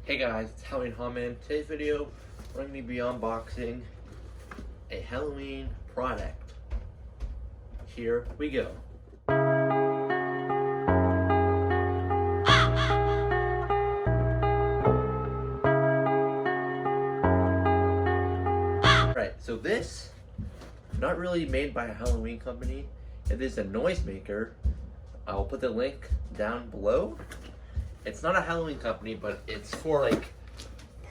Hey guys, it's Halloween Noisemaker. Today's video, we're going to be unboxing a Halloween product. Here we go. Alright, so this, not really made by a Halloween company. It is a noisemaker. I'll put the link down below. It's not a Halloween company, but it's for like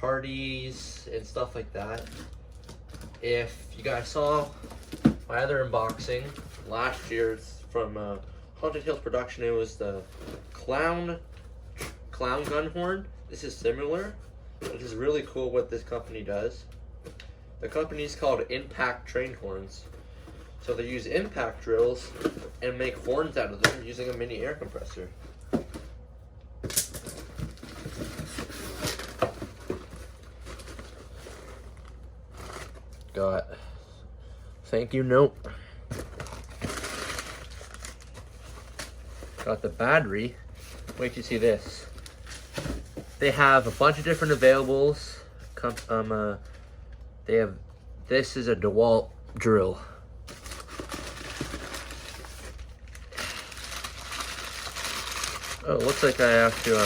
parties and stuff like that. If you guys saw my other unboxing last year, it's from Haunted Hills Production. It was the clown gun horn. This is similar. It is really cool what this company does. The company is called Impact Train Horns. So they use impact drills and make horns out of them using a mini air compressor. Got thank you note. Got the battery. Wait till you see this. They have a bunch of different availables. They have, this is a DeWalt drill. Oh, it looks like I have to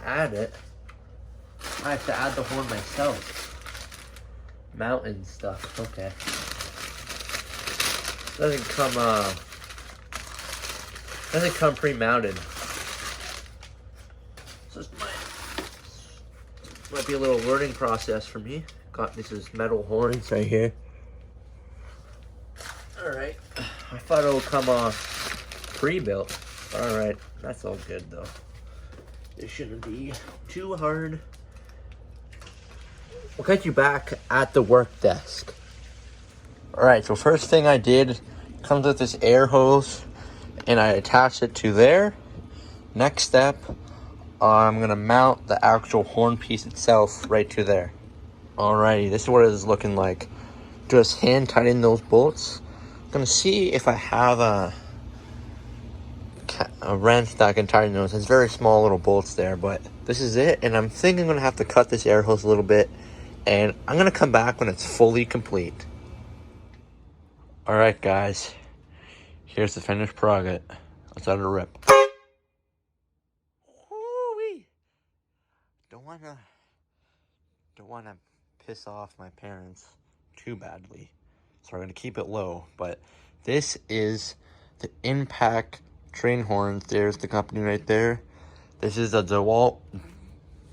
add it. I have to add the horn myself. Mountain stuff, okay. Doesn't come pre-mounted. So this might be a little learning process for me. Got this is metal horns right here. Alright. I thought it would come pre-built. Alright, that's all good though. It shouldn't be too hard. We'll get you back at the work desk. Alright, so first thing I did, comes with this air hose, and I attached it to there. Next step, I'm gonna mount the actual horn piece itself right to there. Alrighty, this is what it is looking like. Just hand tighten those bolts. I'm gonna see if I have a wrench that I can tighten those. It's very small little bolts there, but this is it. And I'm thinking I'm gonna have to cut this air hose a little bit, and I'm gonna come back when it's fully complete. All right, guys, here's the finished product. Let's let it rip. Woo-wee. Don't wanna piss off my parents too badly, so we're gonna keep it low. But this is the Impact Train Horns. There's the company right there. This is a DeWalt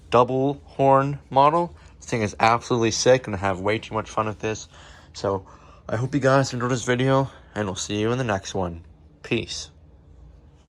double horn model. This thing is absolutely sick, and I have way too much fun with this. So I hope you guys enjoyed this video, and we'll see you in the next one. Peace.